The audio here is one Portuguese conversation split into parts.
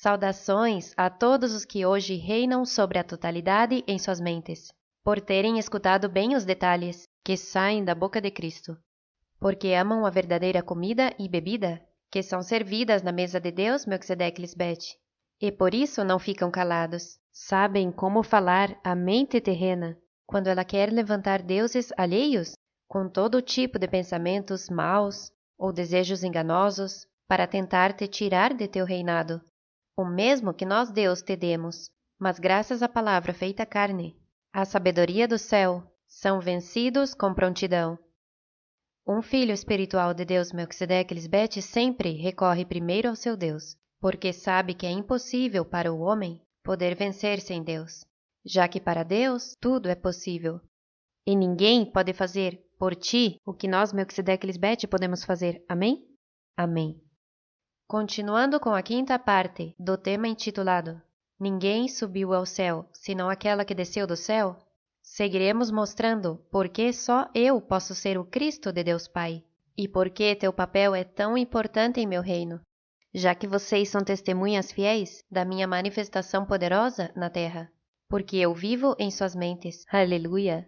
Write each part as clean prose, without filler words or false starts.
Saudações a todos os que hoje reinam sobre a totalidade em suas mentes, por terem escutado bem os detalhes que saem da boca de Cristo, porque amam a verdadeira comida e bebida que são servidas na mesa de Deus Melquisedeque Lisbeth, e por isso não ficam calados. Sabem como falar a mente terrena quando ela quer levantar deuses alheios com todo tipo de pensamentos maus ou desejos enganosos para tentar te tirar de teu reinado. O mesmo que nós Deus te demos, mas graças à palavra feita carne, à sabedoria do céu, são vencidos com prontidão. Um filho espiritual de Deus Melquisedeque Lisbeth sempre recorre primeiro ao seu Deus, porque sabe que é impossível para o homem poder vencer sem Deus, já que para Deus tudo é possível. E ninguém pode fazer por ti o que nós Melquisedeque Lisbeth podemos fazer. Amém? Amém. Continuando com a quinta parte do tema intitulado Ninguém subiu ao céu, senão aquela que desceu do céu, seguiremos mostrando por que só eu posso ser o Cristo de Deus Pai e por que teu papel é tão importante em meu reino, já que vocês são testemunhas fiéis da minha manifestação poderosa na terra, porque eu vivo em suas mentes. Aleluia!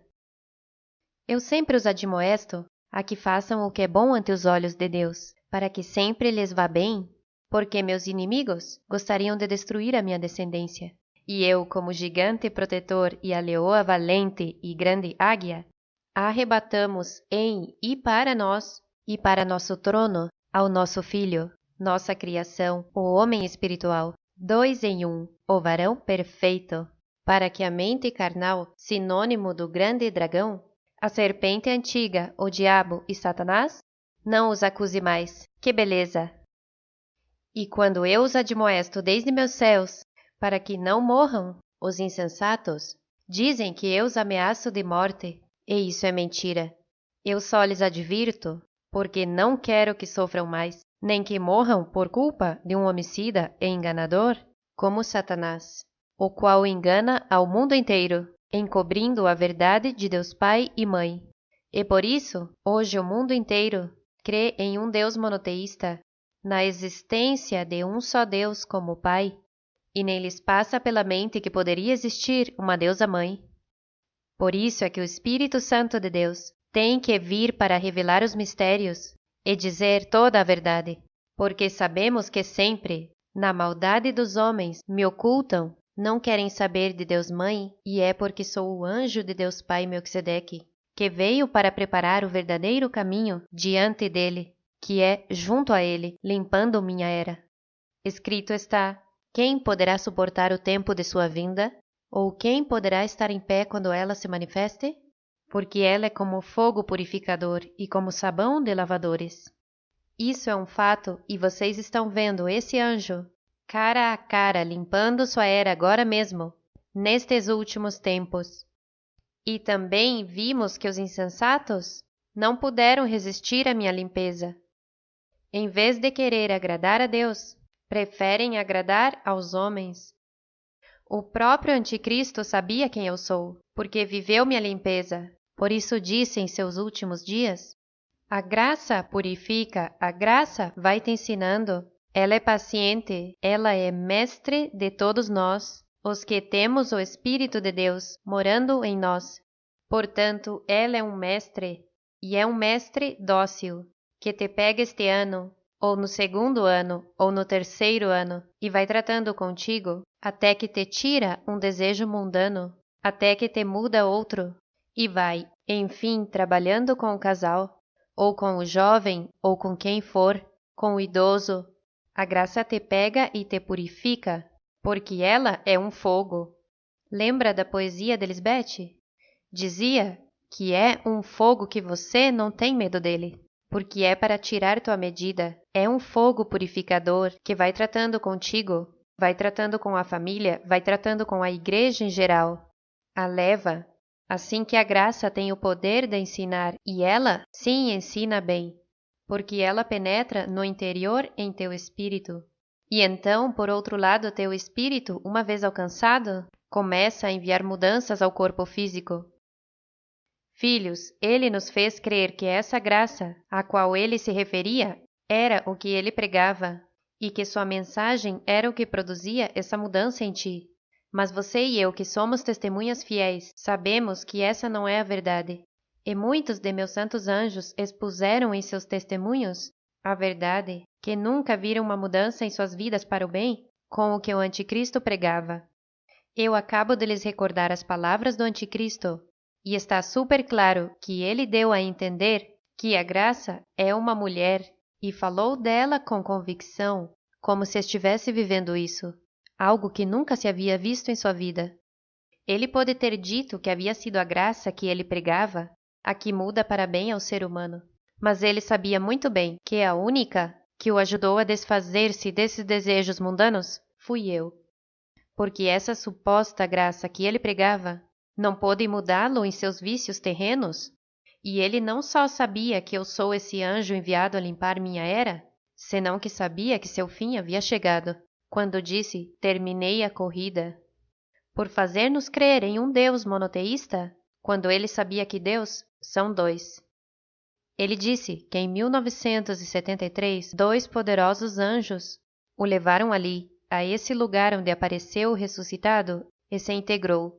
Eu sempre os admoesto a que façam o que é bom ante os olhos de Deus, para que sempre lhes vá bem, porque meus inimigos gostariam de destruir a minha descendência. E eu, como gigante protetor e a leoa valente e grande águia, arrebatamos em e para nós e para nosso trono ao nosso filho, nossa criação, o homem espiritual, 2 em 1, o varão perfeito, para que a mente carnal, sinônimo do grande dragão, a serpente antiga, o diabo e Satanás, não os acuse mais. Que beleza! E quando eu os admoesto desde meus céus, para que não morram, os insensatos dizem que eu os ameaço de morte, e isso é mentira. Eu só lhes advirto, porque não quero que sofram mais, nem que morram por culpa de um homicida e enganador, como Satanás, o qual engana ao mundo inteiro, encobrindo a verdade de Deus Pai e Mãe. E por isso, hoje o mundo inteiro crê em um Deus monoteísta, na existência de um só Deus como Pai, e nem lhes passa pela mente que poderia existir uma deusa-mãe. Por isso é que o Espírito Santo de Deus tem que vir para revelar os mistérios e dizer toda a verdade, porque sabemos que sempre, na maldade dos homens, me ocultam, não querem saber de Deus Mãe, e é porque sou o anjo de Deus Pai Melquisedeque, que veio para preparar o verdadeiro caminho diante dele, que é junto a ele, limpando minha era. Escrito está: quem poderá suportar o tempo de sua vinda? Ou quem poderá estar em pé quando ela se manifeste? Porque ela é como fogo purificador e como sabão de lavadores. Isso é um fato e vocês estão vendo esse anjo, cara a cara, limpando sua era agora mesmo, nestes últimos tempos. E também vimos que os insensatos não puderam resistir à minha limpeza. Em vez de querer agradar a Deus, preferem agradar aos homens. O próprio Anticristo sabia quem eu sou, porque viveu minha limpeza. Por isso disse em seus últimos dias: a graça purifica, a graça vai te ensinando. Ela é paciente, ela é mestre de todos nós, os que temos o Espírito de Deus morando em nós. Portanto, ela é um mestre, e é um mestre dócil, que te pega este ano, ou no segundo ano, ou no terceiro ano, e vai tratando contigo, até que te tira um desejo mundano, até que te muda outro, e vai, enfim, trabalhando com o casal, ou com o jovem, ou com quem for, com o idoso. A graça te pega e te purifica, porque ela é um fogo. Lembra da poesia de Lisbeth? Dizia que é um fogo que você não tem medo dele, porque é para tirar tua medida. É um fogo purificador que vai tratando contigo, vai tratando com a família, vai tratando com a igreja em geral. A leva, assim que a graça tem o poder de ensinar, e ela sim ensina bem, porque ela penetra no interior em teu espírito. E então, por outro lado, teu espírito, uma vez alcançado, começa a enviar mudanças ao corpo físico. Filhos, ele nos fez crer que essa graça, a qual ele se referia, era o que ele pregava, e que sua mensagem era o que produzia essa mudança em ti. Mas você e eu, que somos testemunhas fiéis, sabemos que essa não é a verdade. E muitos de meus santos anjos expuseram em seus testemunhos a verdade, que nunca viram uma mudança em suas vidas para o bem com o que o anticristo pregava. Eu acabo de lhes recordar as palavras do anticristo, e está super claro que ele deu a entender que a graça é uma mulher, e falou dela com convicção, como se estivesse vivendo isso, algo que nunca se havia visto em sua vida. Ele pode ter dito que havia sido a graça que ele pregava, a que muda para bem ao ser humano, mas ele sabia muito bem que a única que o ajudou a desfazer-se desses desejos mundanos fui eu. Porque essa suposta graça que ele pregava não pôde mudá-lo em seus vícios terrenos? E ele não só sabia que eu sou esse anjo enviado a limpar minha era, senão que sabia que seu fim havia chegado, quando disse: terminei a corrida. Por fazer-nos crer em um Deus monoteísta, quando ele sabia que Deus são dois. Ele disse que em 1973, 2 poderosos anjos o levaram ali, a esse lugar onde apareceu o ressuscitado e se integrou.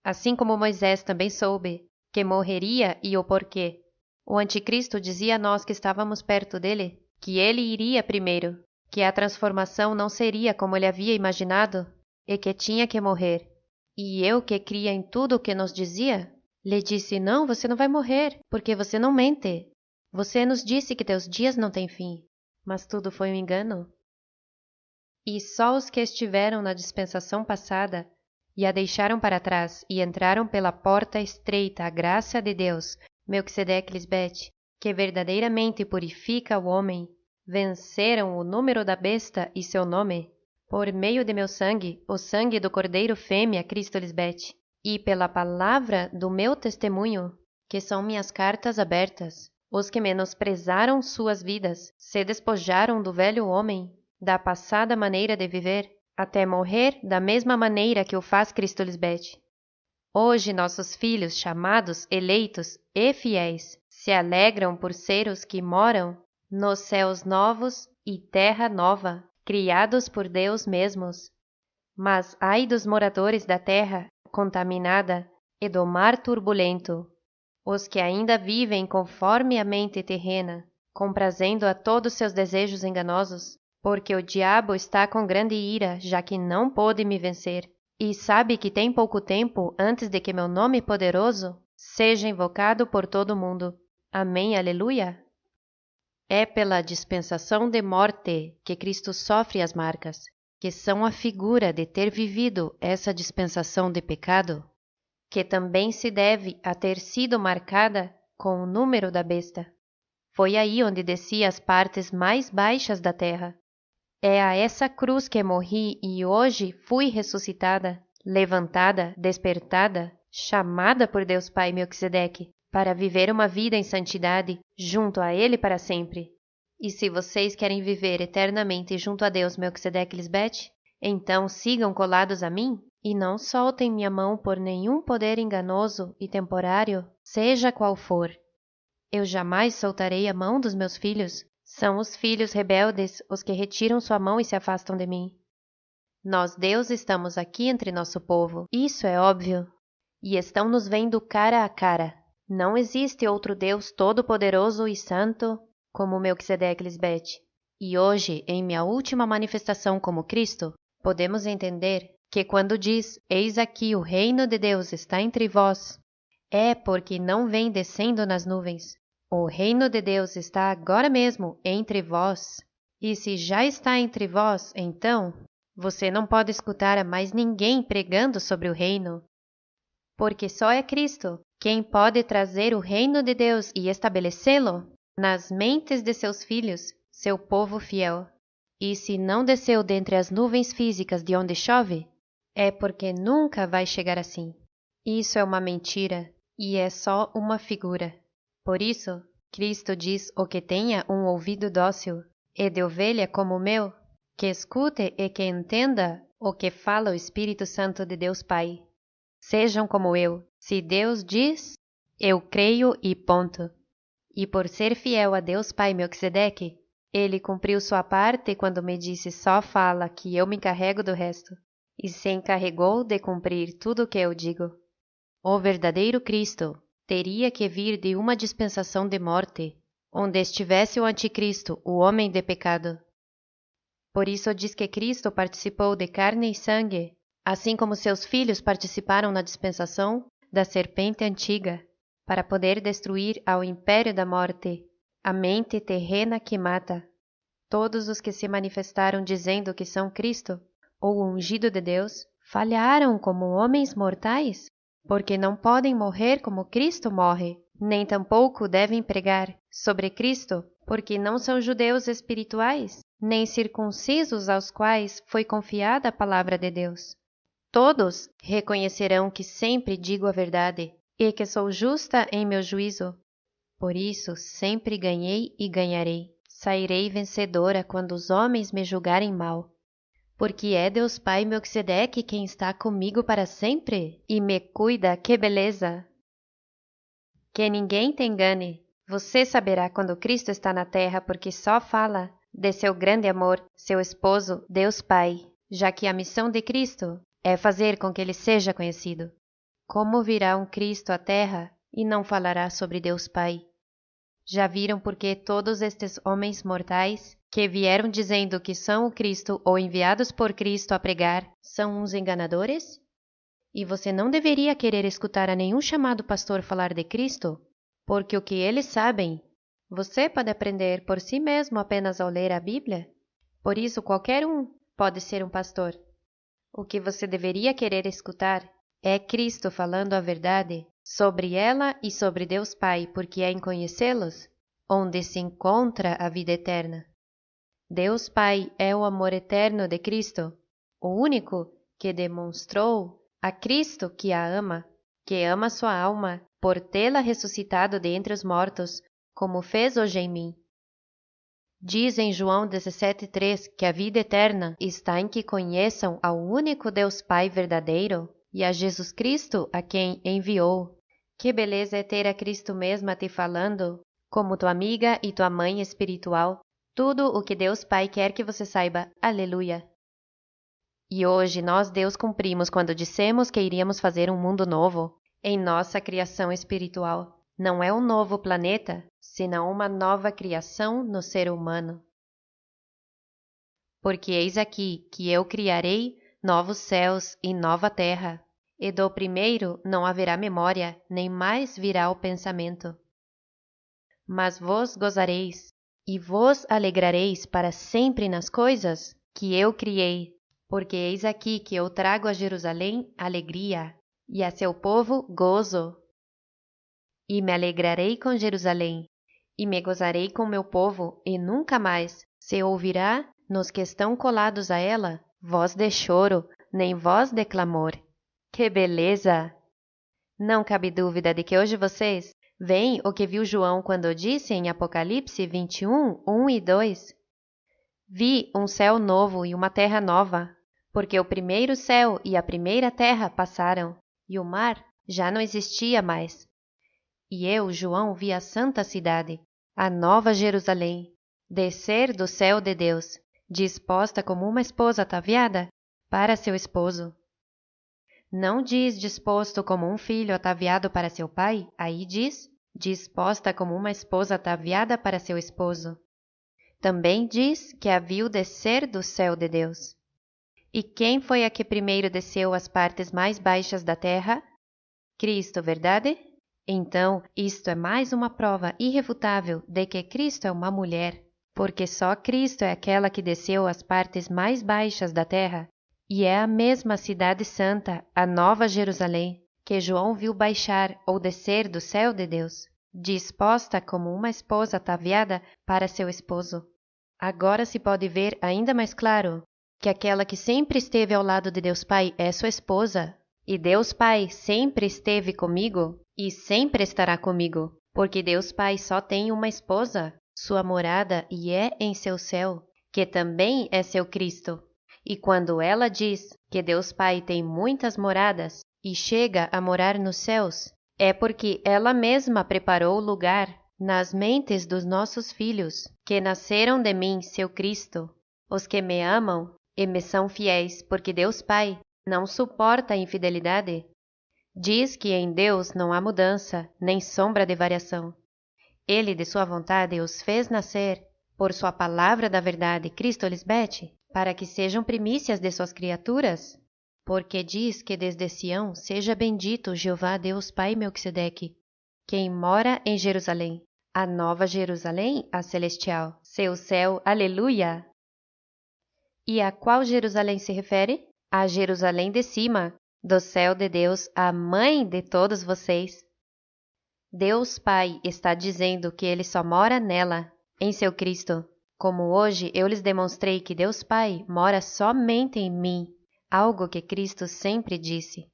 Assim como Moisés também soube que morreria e o porquê. O anticristo dizia a nós que estávamos perto dele que ele iria primeiro, que a transformação não seria como ele havia imaginado e que tinha que morrer. E eu, que cria em tudo o que nos dizia, lhe disse: não, você não vai morrer, porque você não mente. Você nos disse que teus dias não têm fim, mas tudo foi um engano. E só os que estiveram na dispensação passada e a deixaram para trás e entraram pela porta estreita à graça de Deus, Melquisedeque Lisbete, que verdadeiramente purifica o homem, venceram o número da besta e seu nome, por meio de meu sangue, o sangue do Cordeiro fêmea Cristo Lisbete, e pela palavra do meu testemunho, que são minhas cartas abertas. Os que menosprezaram suas vidas se despojaram do velho homem, da passada maneira de viver, até morrer da mesma maneira que o faz Cristo Lisbete. Hoje nossos filhos, chamados, eleitos e fiéis, se alegram por ser os que moram nos céus novos e terra nova, criados por Deus mesmos. Mas ai dos moradores da terra contaminada e do mar turbulento, os que ainda vivem conforme a mente terrena, comprazendo a todos seus desejos enganosos, porque o diabo está com grande ira, já que não pôde me vencer, e sabe que tem pouco tempo antes de que meu nome poderoso seja invocado por todo o mundo. Amém, aleluia! É pela dispensação de morte que Cristo sofre as marcas, que são a figura de ter vivido essa dispensação de pecado, que também se deve a ter sido marcada com o número da besta. Foi aí onde desci as partes mais baixas da terra. É a essa cruz que morri e hoje fui ressuscitada, levantada, despertada, chamada por Deus Pai Melquisedeque, para viver uma vida em santidade junto a Ele para sempre. E se vocês querem viver eternamente junto a Deus Melquisedeque Lisbete, então sigam colados a mim e não soltem minha mão por nenhum poder enganoso e temporário, seja qual for. Eu jamais soltarei a mão dos meus filhos. São os filhos rebeldes os que retiram sua mão e se afastam de mim. Nós, Deus, estamos aqui entre nosso povo, isso é óbvio, e estão nos vendo cara a cara. Não existe outro Deus todo-poderoso e santo como Melquisedeque Lisbete. E hoje, em minha última manifestação como Cristo, podemos entender que quando diz: eis aqui o reino de Deus está entre vós, é porque não vem descendo nas nuvens. O reino de Deus está agora mesmo entre vós. E se já está entre vós, então, você não pode escutar a mais ninguém pregando sobre o reino. Porque só é Cristo quem pode trazer o reino de Deus e estabelecê-lo nas mentes de seus filhos, seu povo fiel. E se não desceu dentre as nuvens físicas de onde chove, é porque nunca vai chegar assim. Isso é uma mentira e é só uma figura. Por isso, Cristo diz: o que tenha um ouvido dócil e de ovelha como o meu, que escute e que entenda o que fala o Espírito Santo de Deus Pai. Sejam como eu. Se Deus diz, eu creio e ponto. E por ser fiel a Deus Pai Melquisedeque, Ele cumpriu sua parte quando me disse só fala que eu me encarrego do resto, e se encarregou de cumprir tudo o que eu digo. O verdadeiro Cristo teria que vir de uma dispensação de morte, onde estivesse o anticristo, o homem de pecado. Por isso diz que Cristo participou de carne e sangue, assim como seus filhos participaram na dispensação da serpente antiga, para poder destruir ao império da morte, a mente terrena que mata. Todos os que se manifestaram dizendo que são Cristo, ou o ungido de Deus, falharam como homens mortais, porque não podem morrer como Cristo morre, nem tampouco devem pregar sobre Cristo, porque não são judeus espirituais, nem circuncisos aos quais foi confiada a palavra de Deus. Todos reconhecerão que sempre digo a verdade e que sou justa em meu juízo. Por isso sempre ganhei e ganharei. Sairei vencedora quando os homens me julgarem mal. Porque é Deus Pai Melquisedeque quem está comigo para sempre e me cuida, que beleza! Que ninguém te engane. Você saberá quando Cristo está na terra, porque só fala de seu grande amor, seu esposo, Deus Pai, já que a missão de Cristo é fazer com que ele seja conhecido. Como virá um Cristo à terra e não falará sobre Deus Pai? Já viram porque todos estes homens mortais que vieram dizendo que são o Cristo ou enviados por Cristo a pregar são uns enganadores? E você não deveria querer escutar a nenhum chamado pastor falar de Cristo, porque o que eles sabem, você pode aprender por si mesmo apenas ao ler a Bíblia. Por isso, qualquer um pode ser um pastor. O que você deveria querer escutar é Cristo falando a verdade sobre ela e sobre Deus Pai, porque é em conhecê-los onde se encontra a vida eterna. Deus Pai é o amor eterno de Cristo, o único que demonstrou a Cristo que ama sua alma por tê-la ressuscitado de entre os mortos, como fez hoje em mim. Diz em João 17,3 que a vida eterna está em que conheçam ao único Deus Pai verdadeiro e a Jesus Cristo a quem enviou. Que beleza é ter a Cristo mesmo a te falando, como tua amiga e tua mãe espiritual, tudo o que Deus Pai quer que você saiba. Aleluia! E hoje nós, Deus, cumprimos quando dissemos que iríamos fazer um mundo novo em nossa criação espiritual. Não é um novo planeta, senão uma nova criação no ser humano. Porque eis aqui que eu criarei novos céus e nova terra, e do primeiro não haverá memória, nem mais virá o pensamento. Mas vos gozareis, e vos alegrareis para sempre nas coisas que eu criei, porque eis aqui que eu trago a Jerusalém alegria, e a seu povo gozo. E me alegrarei com Jerusalém, e me gozarei com meu povo, e nunca mais se ouvirá nos que estão colados a ela voz de choro, nem voz de clamor. Que beleza! Não cabe dúvida de que hoje vocês veem o que viu João quando disse em Apocalipse 21, 1 e 2. Vi um céu novo e uma terra nova, porque o primeiro céu e a primeira terra passaram, e o mar já não existia mais. E eu, João, vi a santa cidade, a nova Jerusalém, descer do céu de Deus, disposta como uma esposa ataviada para seu esposo. Não diz disposto como um filho ataviado para seu pai, aí diz disposta como uma esposa ataviada para seu esposo. Também diz que a viu descer do céu de Deus. E quem foi a que primeiro desceu às partes mais baixas da terra? Cristo, verdade? Então, isto é mais uma prova irrefutável de que Cristo é uma mulher, porque só Cristo é aquela que desceu às partes mais baixas da terra, e é a mesma cidade santa, a Nova Jerusalém, que João viu baixar ou descer do céu de Deus, disposta como uma esposa ataviada para seu esposo. Agora se pode ver ainda mais claro que aquela que sempre esteve ao lado de Deus Pai é sua esposa, e Deus Pai sempre esteve comigo e sempre estará comigo, porque Deus Pai só tem uma esposa, sua morada, e é em seu céu, que também é seu Cristo. E quando ela diz que Deus Pai tem muitas moradas e chega a morar nos céus, é porque ela mesma preparou o lugar nas mentes dos nossos filhos, que nasceram de mim, seu Cristo, os que me amam e me são fiéis, porque Deus Pai não suporta a infidelidade. Diz que em Deus não há mudança, nem sombra de variação. Ele, de sua vontade, os fez nascer, por sua palavra da verdade, Cristo lhes mete, para que sejam primícias de suas criaturas. Porque diz que desde Sião seja bendito Jeová Deus Pai Melquisedeque, quem mora em Jerusalém, a nova Jerusalém, a celestial, seu céu, aleluia! E a qual Jerusalém se refere? A Jerusalém de cima, do céu de Deus, a mãe de todos vocês. Deus Pai está dizendo que Ele só mora nela, em seu Cristo. Como hoje eu lhes demonstrei que Deus Pai mora somente em mim, algo que Cristo sempre disse.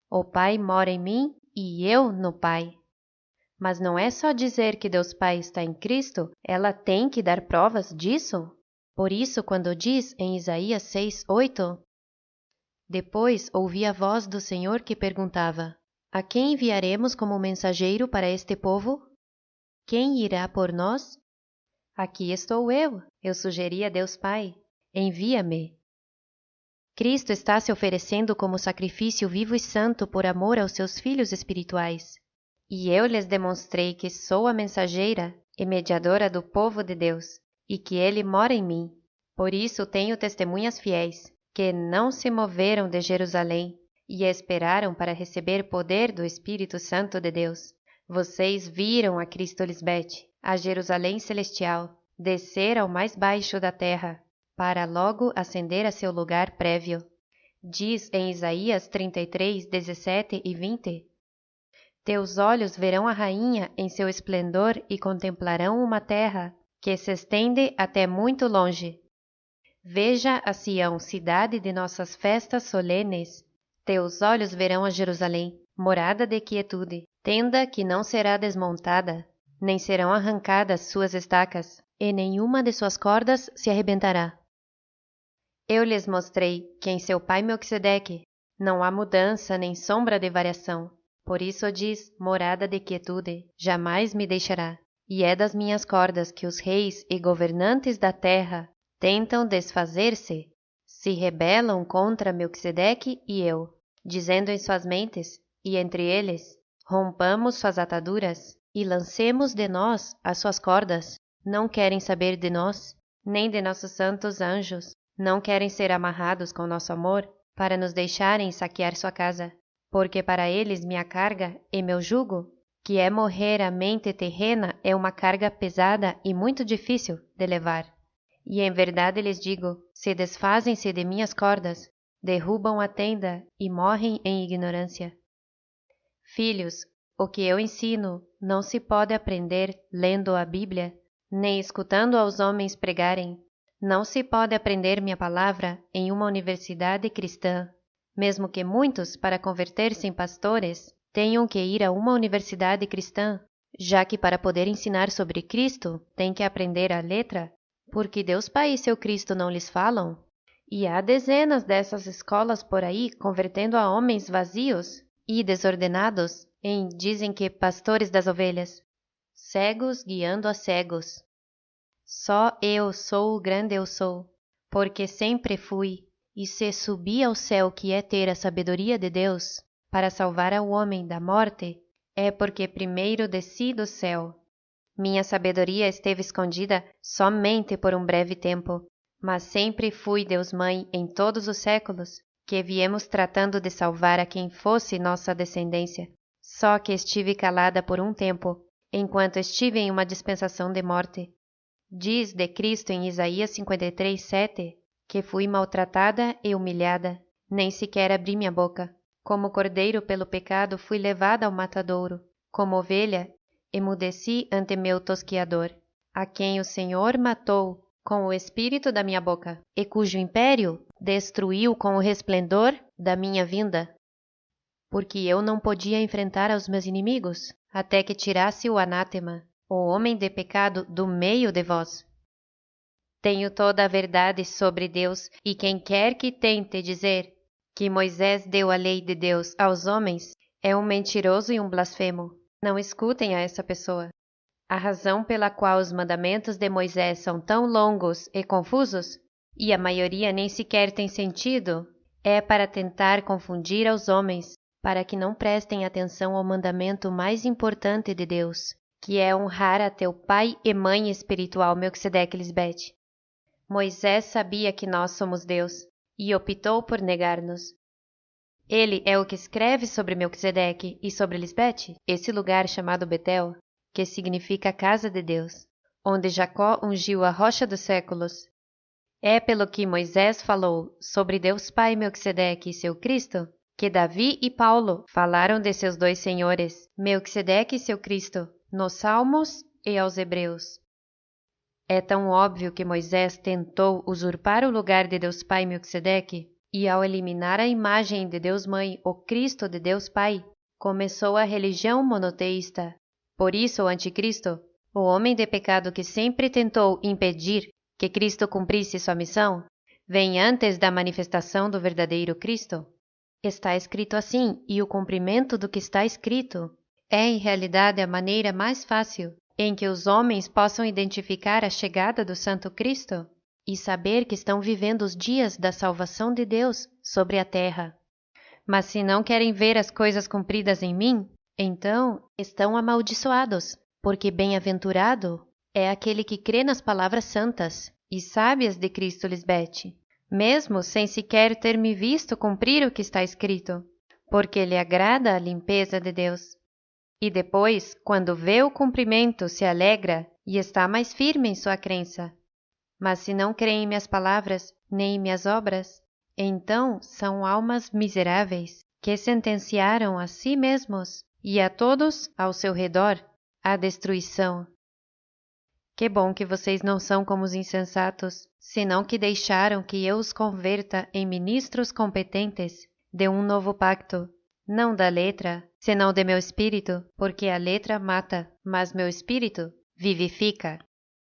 O Pai mora em mim e eu no Pai. Mas não é só dizer que Deus Pai está em Cristo, ela tem que dar provas disso. Por isso, quando diz em Isaías 6:8, depois ouvi a voz do Senhor que perguntava: a quem enviaremos como mensageiro para este povo? Quem irá por nós? Aqui estou eu sugeri a Deus Pai, envia-me. Cristo está se oferecendo como sacrifício vivo e santo por amor aos seus filhos espirituais. E eu lhes demonstrei que sou a mensageira e mediadora do povo de Deus, e que Ele mora em mim. Por isso tenho testemunhas fiéis, que não se moveram de Jerusalém, e esperaram para receber poder do Espírito Santo de Deus. Vocês viram a Cristo Lisbete, a Jerusalém celestial, descer ao mais baixo da terra, para logo ascender a seu lugar prévio. Diz em Isaías 33, 17 e 20: teus olhos verão a rainha em seu esplendor e contemplarão uma terra que se estende até muito longe. Veja a Sião, cidade de nossas festas solenes. Teus olhos verão a Jerusalém, morada de quietude, tenda que não será desmontada, nem serão arrancadas suas estacas, e nenhuma de suas cordas se arrebentará. Eu lhes mostrei que em seu pai Melquisedeque não há mudança nem sombra de variação. Por isso diz, morada de quietude, jamais me deixará. E é das minhas cordas que os reis e governantes da terra tentam desfazer-se, se rebelam contra Melquisedeque e eu, dizendo em suas mentes, e entre eles, rompamos suas ataduras e lancemos de nós as suas cordas. Não querem saber de nós, nem de nossos santos anjos, não querem ser amarrados com nosso amor para nos deixarem saquear sua casa. Porque para eles minha carga e meu jugo, que é morrer a mente terrena, é uma carga pesada e muito difícil de levar. E em verdade lhes digo, se desfazem-se de minhas cordas, derrubam a tenda e morrem em ignorância. Filhos, o que eu ensino não se pode aprender lendo a Bíblia, nem escutando aos homens pregarem. Não se pode aprender minha palavra em uma universidade cristã. Mesmo que muitos, para converter-se em pastores, tenham que ir a uma universidade cristã, já que para poder ensinar sobre Cristo, têm que aprender a letra, porque Deus Pai e seu Cristo não lhes falam. E há dezenas dessas escolas por aí convertendo a homens vazios e desordenados em, dizem que, pastores das ovelhas, cegos guiando a cegos. Só eu sou o grande eu sou, porque sempre fui. E se subi ao céu, que é ter a sabedoria de Deus, para salvar ao homem da morte, é porque primeiro desci do céu. Minha sabedoria esteve escondida somente por um breve tempo, mas sempre fui Deus Mãe em todos os séculos, que viemos tratando de salvar a quem fosse nossa descendência. Só que estive calada por um tempo, enquanto estive em uma dispensação de morte. Diz de Cristo em Isaías 53, 7, que fui maltratada e humilhada, nem sequer abri minha boca. Como cordeiro pelo pecado fui levada ao matadouro, como ovelha emudeci ante meu tosquiador, a quem o Senhor matou com o espírito da minha boca, e cujo império destruiu com o resplendor da minha vinda. Porque eu não podia enfrentar aos meus inimigos, até que tirasse o anátema, o homem de pecado, do meio de vós. Tenho toda a verdade sobre Deus, e quem quer que tente dizer que Moisés deu a lei de Deus aos homens é um mentiroso e um blasfemo. Não escutem a essa pessoa. A razão pela qual os mandamentos de Moisés são tão longos e confusos, e a maioria nem sequer tem sentido, é para tentar confundir aos homens, para que não prestem atenção ao mandamento mais importante de Deus, que é honrar a teu pai e mãe espiritual Melquisedeque Lisbete. Moisés sabia que nós somos Deus, e optou por negar-nos. Ele é o que escreve sobre Melquisedeque e sobre Lisbete, esse lugar chamado Betel, que significa casa de Deus, onde Jacó ungiu a rocha dos séculos. É pelo que Moisés falou sobre Deus Pai Melquisedeque e seu Cristo, que Davi e Paulo falaram de seus dois senhores, Melquisedeque e seu Cristo, nos Salmos e aos Hebreus. É tão óbvio que Moisés tentou usurpar o lugar de Deus Pai Melquisedeque, e ao eliminar a imagem de Deus Mãe, o Cristo de Deus Pai, começou a religião monoteísta. Por isso o Anticristo, o homem de pecado que sempre tentou impedir que Cristo cumprisse sua missão, vem antes da manifestação do verdadeiro Cristo. Está escrito assim, e o cumprimento do que está escrito é em realidade a maneira mais fácil em que os homens possam identificar a chegada do Santo Cristo e saber que estão vivendo os dias da salvação de Deus sobre a terra. Mas se não querem ver as coisas cumpridas em mim, então estão amaldiçoados, porque bem-aventurado é aquele que crê nas palavras santas e sábias de Cristo Lisbete, mesmo sem sequer ter me visto cumprir o que está escrito, porque lhe agrada a limpeza de Deus. E depois, quando vê o cumprimento, se alegra e está mais firme em sua crença. Mas se não creem em minhas palavras, nem em minhas obras, então são almas miseráveis, que sentenciaram a si mesmos e a todos ao seu redor à destruição. Que bom que vocês não são como os insensatos, senão que deixaram que eu os converta em ministros competentes de um novo pacto, não da letra, senão de meu espírito, porque a letra mata, mas meu espírito vivifica.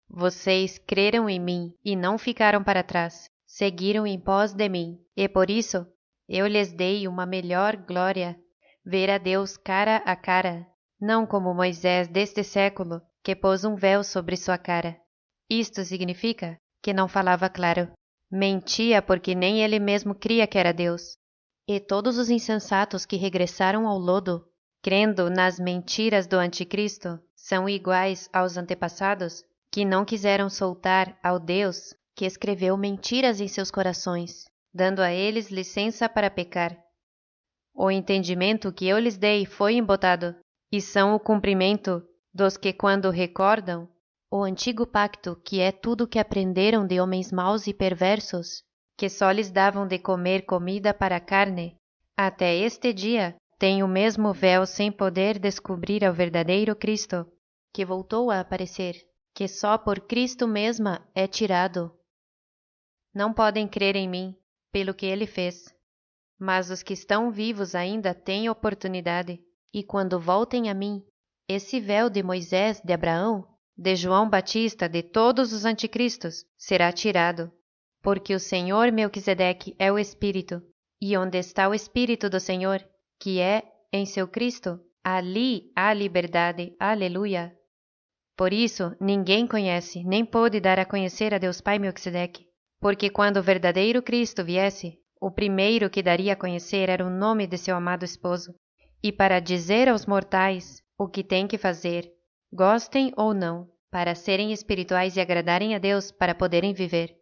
Vocês creram em mim e não ficaram para trás, seguiram em pós de mim, e por isso eu lhes dei uma melhor glória, ver a Deus cara a cara, não como Moisés deste século, que pôs um véu sobre sua cara. Isto significa que não falava claro. Mentia porque nem ele mesmo cria que era Deus. E todos os insensatos que regressaram ao lodo, crendo nas mentiras do Anticristo, são iguais aos antepassados, que não quiseram soltar ao Deus que escreveu mentiras em seus corações, dando a eles licença para pecar. O entendimento que eu lhes dei foi embotado, e são o cumprimento dos que, quando recordam o antigo pacto, que é tudo que aprenderam de homens maus e perversos, que só lhes davam de comer comida para a carne, até este dia têm o mesmo véu sem poder descobrir ao verdadeiro Cristo, que voltou a aparecer, que só por Cristo mesma é tirado. Não podem crer em mim, pelo que ele fez. Mas os que estão vivos ainda têm oportunidade, e quando voltem a mim, esse véu de Moisés, de Abraão, de João Batista, de todos os anticristos, será tirado, porque o Senhor Melquisedeque é o Espírito, e onde está o Espírito do Senhor, que é em seu Cristo, ali há liberdade. Aleluia! Por isso, ninguém conhece, nem pôde dar a conhecer a Deus Pai Melquisedeque, porque quando o verdadeiro Cristo viesse, o primeiro que daria a conhecer era o nome de seu amado esposo, e para dizer aos mortais o que têm que fazer, gostem ou não, para serem espirituais e agradarem a Deus para poderem viver.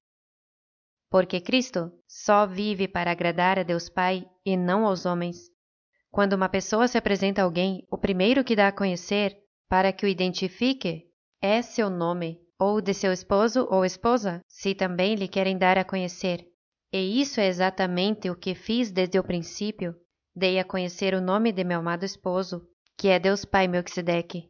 Porque Cristo só vive para agradar a Deus Pai e não aos homens. Quando uma pessoa se apresenta a alguém, o primeiro que dá a conhecer, para que o identifique, é seu nome, ou de seu esposo ou esposa, se também lhe querem dar a conhecer. E isso é exatamente o que fiz desde o princípio. Dei a conhecer o nome de meu amado esposo, que é Deus Pai Melquisedeque.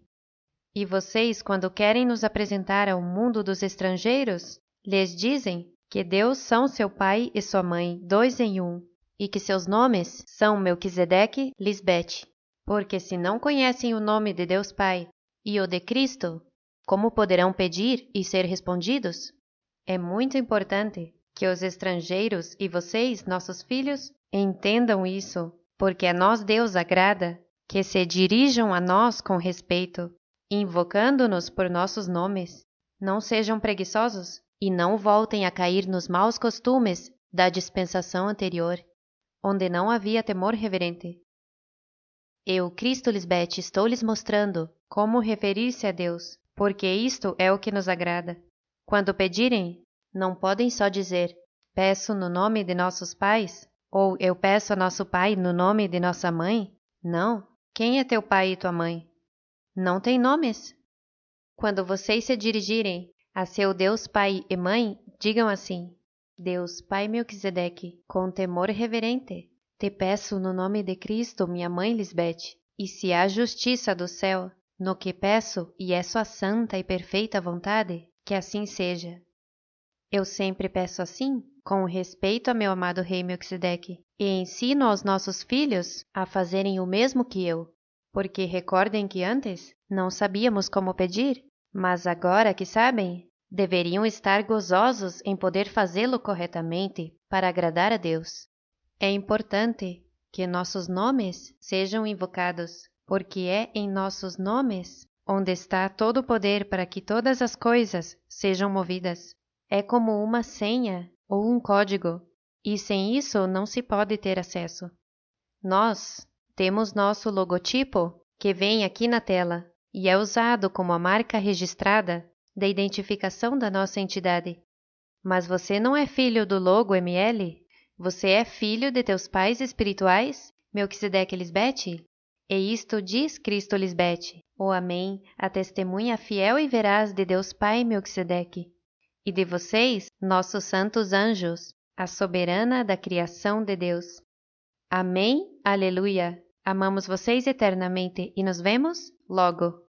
E vocês, quando querem nos apresentar ao mundo dos estrangeiros, lhes dizem que Deus são seu pai e sua mãe, dois em um, e que seus nomes são Melquisedeque, Lisbete. Porque se não conhecem o nome de Deus Pai e o de Cristo, como poderão pedir e ser respondidos? É muito importante que os estrangeiros e vocês, nossos filhos, entendam isso, porque a nós Deus agrada que se dirijam a nós com respeito, invocando-nos por nossos nomes. Não sejam preguiçosos e não voltem a cair nos maus costumes da dispensação anterior, onde não havia temor reverente. Eu, Cristo Lisbeth, estou lhes mostrando como referir-se a Deus, porque isto é o que nos agrada. Quando pedirem, não podem só dizer, peço no nome de nossos pais, ou eu peço a nosso pai no nome de nossa mãe. Não. Quem é teu pai e tua mãe? Não tem nomes. Quando vocês se dirigirem a seu Deus Pai e Mãe, digam assim, Deus Pai Melquisedeque, com temor reverente, te peço no nome de Cristo, minha mãe Lisbeth, e se há justiça do céu, no que peço e é sua santa e perfeita vontade, que assim seja. Eu sempre peço assim, com respeito a meu amado rei Melquisedeque, e ensino aos nossos filhos a fazerem o mesmo que eu, porque recordem que antes não sabíamos como pedir, mas agora que sabem, deveriam estar gozosos em poder fazê-lo corretamente para agradar a Deus. É importante que nossos nomes sejam invocados, porque é em nossos nomes onde está todo o poder para que todas as coisas sejam movidas. É como uma senha ou um código, e sem isso não se pode ter acesso. Nós temos nosso logotipo, que vem aqui na tela, e é usado como a marca registrada da identificação da nossa entidade. Mas você não é filho do logo ML? Você é filho de teus pais espirituais, Melquisedeque e Lisbeth? E isto diz Cristo Lisbeth, o Amém, a testemunha fiel e veraz de Deus Pai Melquisedeque. E de vocês, nossos santos anjos, a soberana da criação de Deus. Amém, aleluia. Amamos vocês eternamente e nos vemos logo.